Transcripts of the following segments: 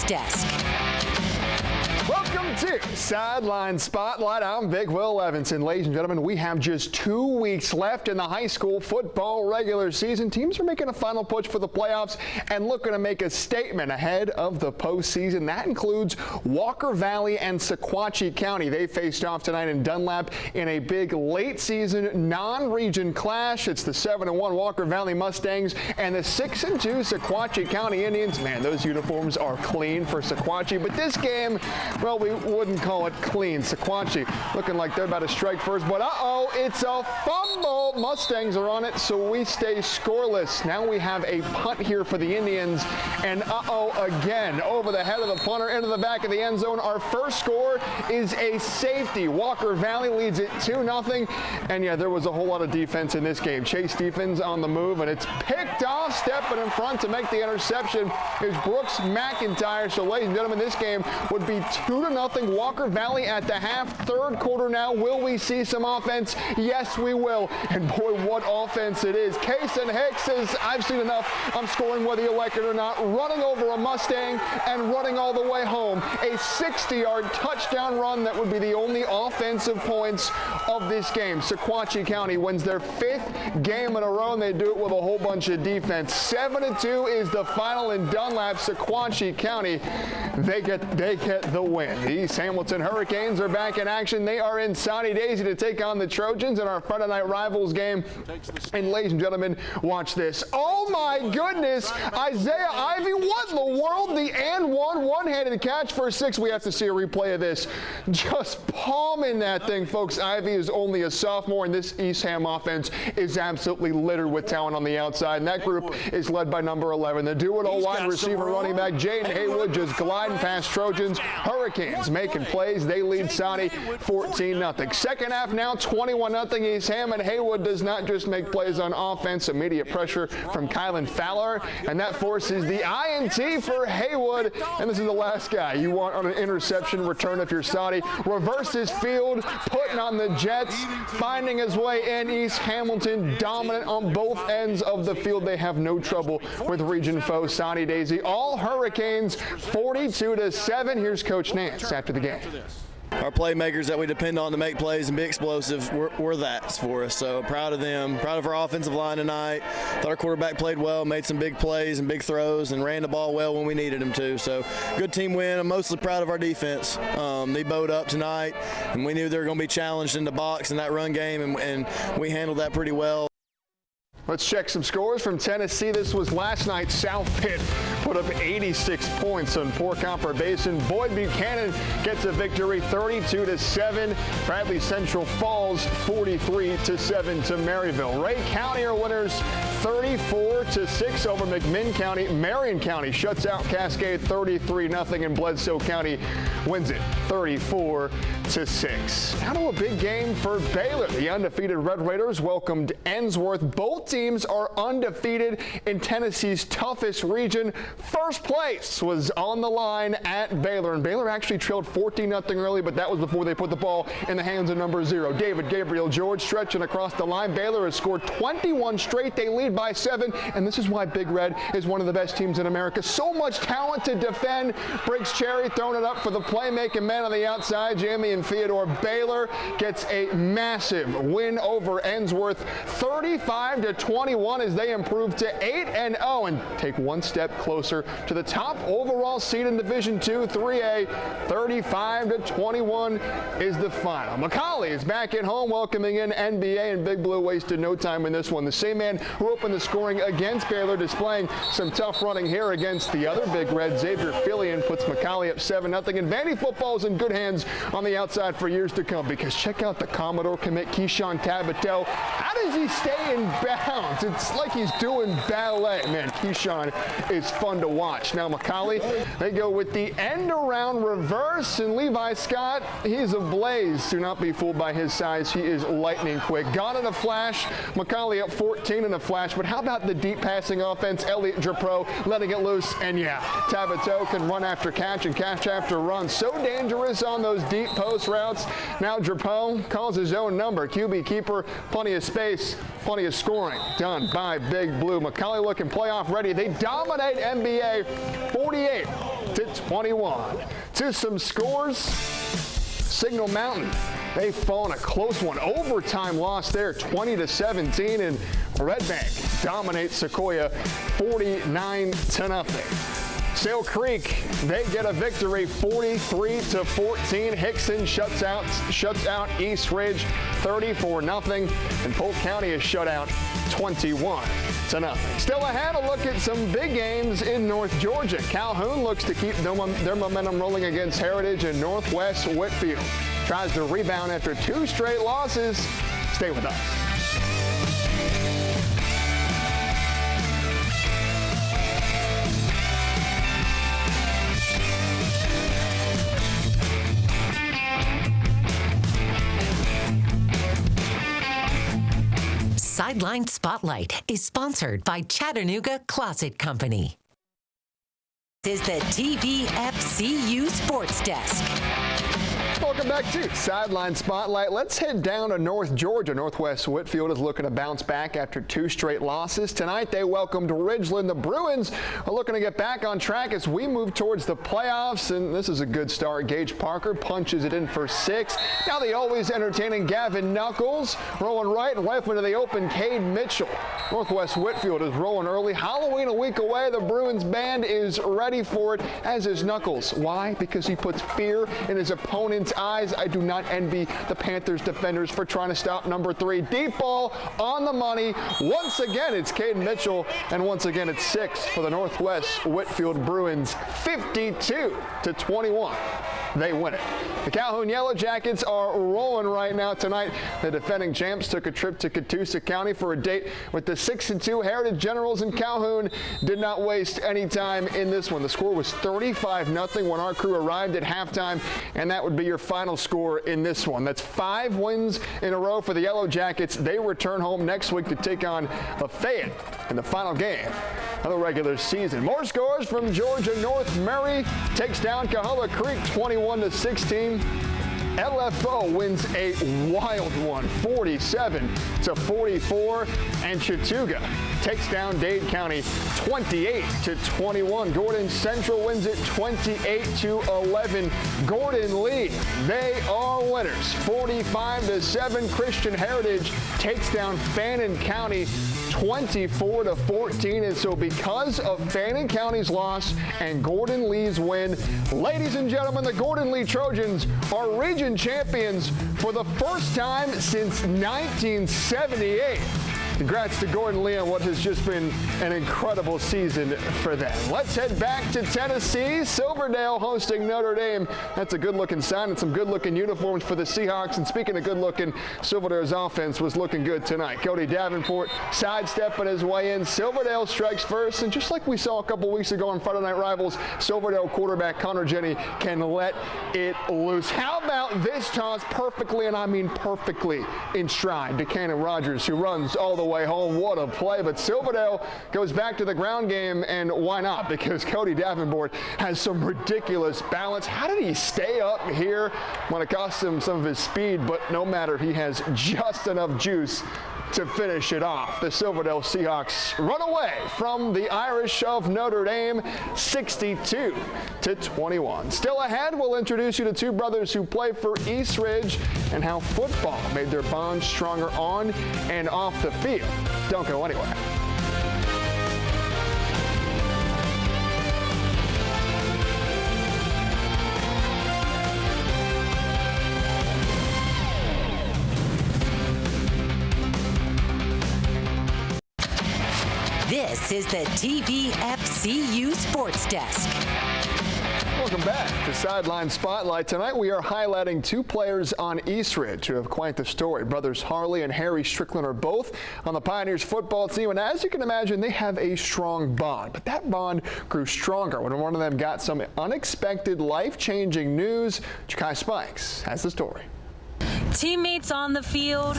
desk. Welcome to Sideline Spotlight. I'm Big Will Levinson. Ladies and gentlemen, we have just 2 weeks left in the high school football regular season. Teams are making a final push for the playoffs and looking to make a statement ahead of the postseason. That includes Walker Valley and Sequatchie County. They faced off tonight in Dunlap in a big late season non-region clash. It's the 7-1 Walker Valley Mustangs and the 6-2 Sequatchie County Indians. Man, those uniforms are clean for Sequatchie, but this game, well, we wouldn't call it clean. Sequatchie looking like they're about to strike first, but it's a fumble. Mustangs are on it, so we stay scoreless. Now we have a punt here for the Indians, and again, over the head of the punter into the back of the end zone. Our first score is a safety. Walker Valley leads it 2-0, and yeah, there was a whole lot of defense in this game. Chase Stephens on the move, and it's picked off. Stepping in front to make the interception is Brooks McIntyre. So, ladies and gentlemen, this game would be 2-0 Walker Valley at the half. Third quarter now. Will we see some offense? Yes, we will. And boy, what offense it is. Kason Hicks says, I've seen enough. I'm scoring whether you like it or not. Running over a Mustang and running all the way home. A 60-yard touchdown run that would be the only offensive points of this game. Sequatchie County wins their 5th game in a row, and they do it with a whole bunch of defense. 7-2 is the final in Dunlap. Sequatchie County, they get the win. The East Hamilton Hurricanes are back in action. They are in Sunny Daisy to take on the Trojans in our Friday night rivals game. And ladies and gentlemen, watch this. Oh my goodness, Isaiah Ivy, what in the world? The one-handed catch for a 6. We have to see a replay of this. Just palming that thing, folks. Ivy is only a sophomore, and this East Ham offense is absolutely littered with talent on the outside. And that group is led by number 11. The do-it-all wide receiver running back Jaden Haywood just gliding past Trojans. Hurricanes making plays. They lead Saudi 14-0. Second half now, 21-0 East Ham, and Haywood does not just make plays on offense. Immediate pressure from Kylan Fowler, and that forces the INT for Haywood. And this is the last guy you want on an interception return if you're Saudi. Reverses field, putting on the Jets, finding his way in. East Hamilton dominant on both ends of the field. They have no trouble with region foe Sunny Daisy. All Hurricanes 42-7. Here's Coach Nance after the game. Our playmakers that we depend on to make plays and be explosive, we're that for us. So proud of them, proud of our offensive line tonight. Thought our quarterback played well, made some big plays and big throws, and ran the ball well when we needed him to. So good team win. I'm mostly proud of our defense. They bowed up tonight, and we knew they were going to be challenged in the box in that run game, and we handled that pretty well. Let's check some scores from Tennessee. This was last night. South Pitt put up 86 points on Poor Copper Basin. Boyd Buchanan gets a victory 32-7. Bradley Central falls 43-7 to Maryville. Ray County are winners 34-6 over McMinn County. Marion County shuts out Cascade 33-0, and Bledsoe County wins it 34-6. Now to a big game for Baylor. The undefeated Red Raiders welcomed Ensworth. Both teams are undefeated in Tennessee's toughest region. First place was on the line at Baylor, and Baylor actually trailed 14-0 early, but that was before they put the ball in the hands of number 0. David Gabriel George stretching across the line. Baylor has scored 21 straight. They lead by 7, and this is why Big Red is one of the best teams in America. So much talent to defend. Briggs Cherry throwing it up for the playmaking men on the outside, Jamie and Theodore. Baylor gets a massive win over Ensworth, 35-21, as they improve to 8-0 and take one step closer to the top overall seed in Division II 3A. 35-21 is the final. McCallie is back at home welcoming in NBA, and Big Blue wasted no time in this one. The same man who opened the scoring against Baylor displaying some tough running here against the other Big Red. Xavier Fillion puts McCallie up 7-0, and Vandy football is in good hands on the outside for years to come, because check out the Commodore commit, Keyshawn Tabatel. How does he stay in bounds? It's like he's doing ballet. Man, Keyshawn is fun to watch. Now McCallie, they go with the end around reverse, and Levi Scott, he's ablaze. Do not be fooled by his size. He is lightning quick. Gone in a flash. McCallie up 14 in a flash, but how about the deep passing offense? Elliot Drapro letting it loose, and yeah, Tabateau can run after catch and catch after run. So dangerous on those deep post routes. Now Drapro calls his own number. QB keeper, plenty of space, plenty of scoring done by Big Blue. McCallie looking playoff ready. They dominate NBA 48 to 21. To some scores, Signal Mountain, they fall in a close one. Overtime loss there, 20-17, and Red Bank dominates Sequoia 49-0. Sail Creek, they get a victory 43-14. Hickson shuts out East Ridge 34-0, and Polk County is shut out 21-0. Still ahead, a look at some big games in North Georgia. Calhoun looks to keep their momentum rolling against Heritage, and Northwest Whitfield tries to rebound after 2 straight losses. Stay with us. Sideline Spotlight is sponsored by Chattanooga Closet Company. This is the TVFCU Sports Desk. Welcome back to Sideline Spotlight. Let's head down to North Georgia. Northwest Whitfield is looking to bounce back after 2 straight losses. Tonight they welcomed Ridgeland. The Bruins are looking to get back on track as we move towards the playoffs, and this is a good start. Gage Parker punches it in for 6. Now the always entertaining Gavin Knuckles rolling right and left into the open. Cade Mitchell. Northwest Whitfield is rolling early. Halloween a week away. The Bruins band is ready for it, as is Knuckles. Why? Because he puts fear in his opponent's eyes. I do not envy the Panthers defenders for trying to stop number 3. Deep ball on the money. Once again, it's Caden Mitchell, and once again, it's 6 for the Northwest Whitfield Bruins, 52-21. They win it. The Calhoun Yellow Jackets are rolling right now tonight. The defending champs took a trip to Catoosa County for a date with the 6-2 Heritage Generals, and Calhoun did not waste any time in this one. The score was 35-0 when our crew arrived at halftime, and that would be your final score in this one. That's 5 wins in a row for the Yellow Jackets. They return home next week to take on Lafayette in the final game of the regular season. More scores from Georgia. North Mary takes down Cahulla Creek 21-16. LFO wins a wild one, 47-44, and Chattooga takes down Dade County 28-21. Gordon Central wins it 28-11. Gordon Lee, they are winners, 45-7. Christian Heritage takes down Fannin County 24-14, and so because of Fannin County's loss and Gordon Lee's win, ladies and gentlemen, the Gordon Lee Trojans are region champions for the first time since 1978. Congrats to Gordon Lee on what has just been an incredible season for them. Let's head back to Tennessee. Silverdale hosting Notre Dame. That's a good-looking sign and some good-looking uniforms for the Seahawks. And speaking of good-looking, Silverdale's offense was looking good tonight. Cody Davenport sidestepping his way in. Silverdale strikes first, and just like we saw a couple weeks ago on Friday Night Rivals, Silverdale quarterback Connor Jenny can let it loose. How about this toss perfectly, and I mean perfectly, in stride to Cannon Rogers, who runs all the way home. What a play. But Silverdale goes back to the ground game, and why not? Because Cody Davenport has some ridiculous balance. How did he stay up here when it cost him some of his speed? But no matter, he has just enough juice to finish it off. The Silverdale Seahawks run away from the Irish of Notre Dame 62-21. Still ahead, we'll introduce you to 2 brothers who play for East Ridge and how football made their bond stronger on and off the field. Don't go anywhere. This is the TVFCU Sports Desk. Welcome back to Sideline Spotlight. Tonight we are highlighting 2 players on East Ridge who have quite the story. Brothers Harley and Harry Strickland are both on the Pioneers football team, and as you can imagine, they have a strong bond. But that bond grew stronger when one of them got some unexpected, life-changing news. Jakai Spikes has the story. Teammates on the field.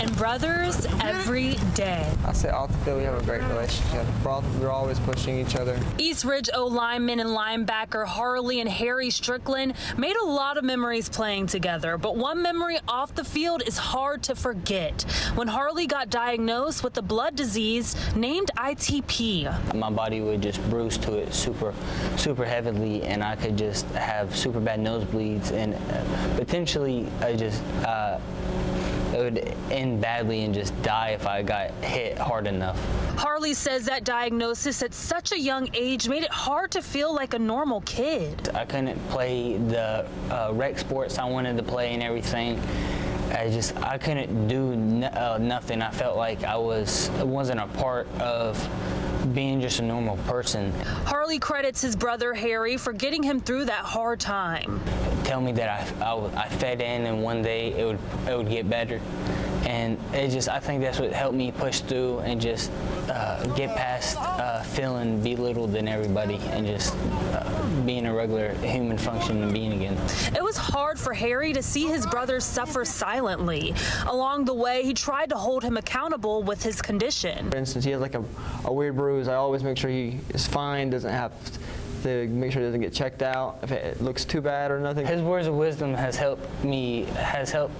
and brothers every day. I say off the field we have a great relationship. We're always pushing each other. East Ridge O-lineman and linebacker Harley and Harry Strickland made a lot of memories playing together, but one memory off the field is hard to forget. When Harley got diagnosed with a blood disease named ITP. My body would just bruise to it super heavily, and I could just have super bad nosebleeds, and potentially it would end badly and just die if I got hit hard enough. Harley says that diagnosis at such a young age made it hard to feel like a normal kid. I couldn't play the rec sports I wanted to play and everything. I couldn't do nothing. I felt like I wasn't a part of being just a normal person. Harley credits his brother Harry for getting him through that hard time. Tell me that I fed in, and one day it would get better. And I think that's what helped me push through and just get past feeling belittled than everybody, and just being a regular human functioning being again. It was hard for Harry to see his brother suffer silently. Along the way, he tried to hold him accountable with his condition. For instance, he has like a weird bruise. I always make sure he is fine, doesn't have to make sure he doesn't get checked out if it looks too bad or nothing. His words of wisdom has helped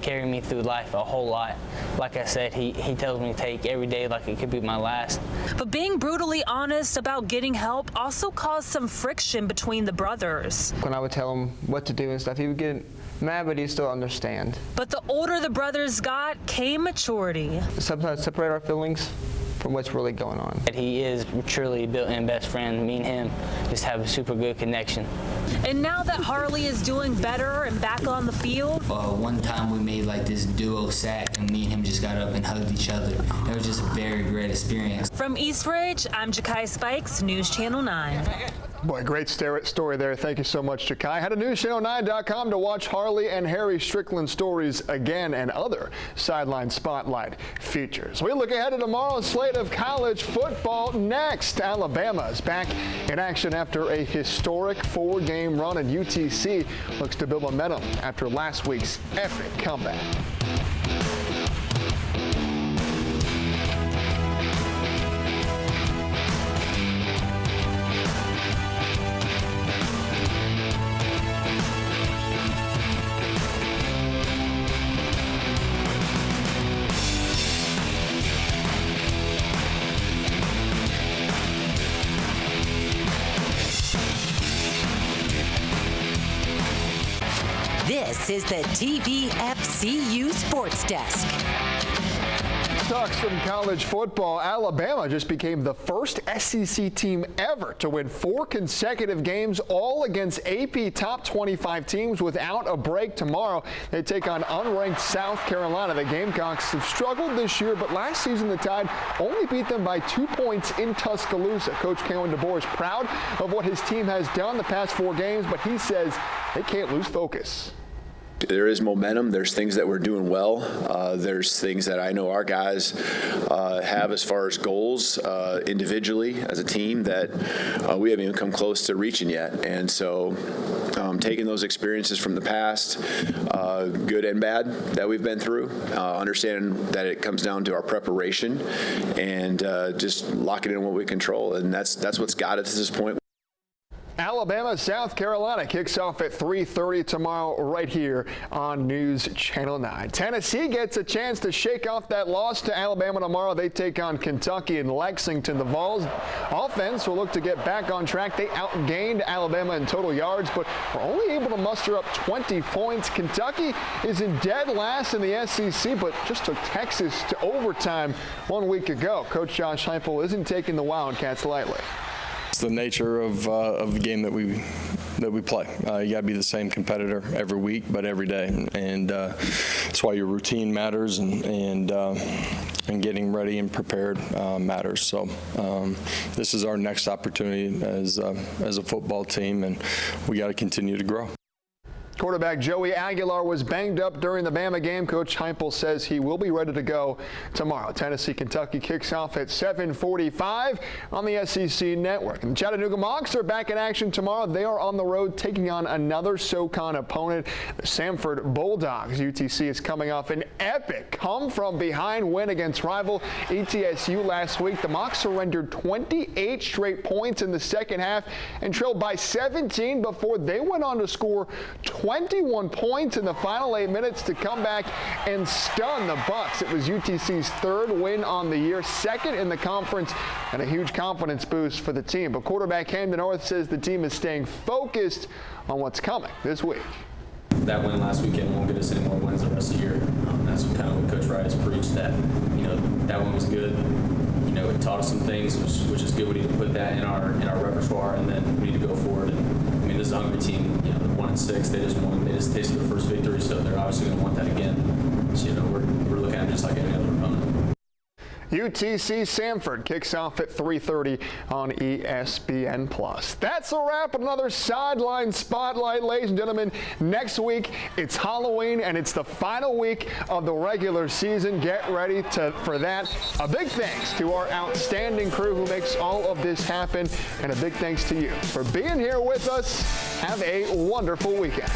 carry me through life a whole lot. Like I said, he tells me to take every day like it could be my last. But being brutally honest about getting help also caused some friction between the brothers. When I would tell him what to do and stuff, he would get mad, but he'd still understand. But the older the brothers got came maturity. Sometimes separate our feelings from what's really going on. He is truly a built-in best friend. Me and him just have a super good connection. And now that Harley is doing better and back on the field, one time we made like this duo sack, and me and him just got up and hugged each other. It was just a very great experience. from East Ridge, I'm Jakai Spikes, News Channel 9. Boy, great story there. Thank you so much, Jakai. Head to newschannel9.com to watch Harley and Harry Strickland stories again and other Sideline Spotlight features. We look ahead to tomorrow's slate of college football. Next, Alabama is back in action after a historic 4-game run, and UTC looks to build momentum after last week's epic comeback. This is the TVFCU Sports Desk. Talks from college football. Alabama just became the first SEC team ever to win 4 consecutive games, all against AP top 25 teams without a break. Tomorrow, they take on unranked South Carolina. The Gamecocks have struggled this year, but last season the Tide only beat them by 2 points in Tuscaloosa. Coach Kalen DeBoer is proud of what his team has done the past 4 games, but he says they can't lose focus. There is momentum. There's things that we're doing well. There's things that I know our guys have as far as goals individually as a team that we haven't even come close to reaching yet. And so taking those experiences from the past, good and bad, that we've been through, understanding that it comes down to our preparation and just locking in what we control. And that's what's got us to this point. Alabama, South Carolina kicks off at 3:30 tomorrow right here on News Channel 9. Tennessee gets a chance to shake off that loss to Alabama tomorrow. They take on Kentucky in Lexington. The Vols offense will look to get back on track. They outgained Alabama in total yards, but were only able to muster up 20 points. Kentucky is in dead last in the SEC, but just took Texas to overtime 1 week ago. Coach Josh Heupel isn't taking the Wildcats lightly. It's the nature of the game that we play. You got to be the same competitor every week, but every day, and that's why your routine matters, and getting ready and prepared matters. So this is our next opportunity as a football team, and we got to continue to grow. Quarterback Joey Aguilar was banged up during the Bama game. Coach Heupel says he will be ready to go tomorrow. Tennessee-Kentucky kicks off at 7:45 on the SEC Network. And the Chattanooga Mocs are back in action tomorrow. They are on the road taking on another SoCon opponent, the Samford Bulldogs. UTC is coming off an epic come-from-behind win against rival ETSU last week. The Mocs surrendered 28 straight points in the second half and trailed by 17 before they went on to score 21 points in the final 8 minutes to come back and stun the Bucks. It was UTC's third win on the year, second in the conference, and a huge confidence boost for the team. But quarterback Camden North says the team is staying focused on what's coming this week. That win last weekend won't get us any more wins the rest of the year. That's kind of what Coach Wright has preached, that, that one was good. It taught us some things, which is good. We need to put that in our repertoire, and then we need to go forward. And this is a hungry team. They're 1-6. They just tasted their first victory, so they're obviously going to want that again. So we're looking at it just like any other opponent. UTC Samford kicks off at 3:30 on ESPN+. That's a wrap on another Sideline Spotlight, ladies and gentlemen. Next week, it's Halloween, and it's the final week of the regular season. Get ready for that. A big thanks to our outstanding crew who makes all of this happen, and a big thanks to you for being here with us. Have a wonderful weekend.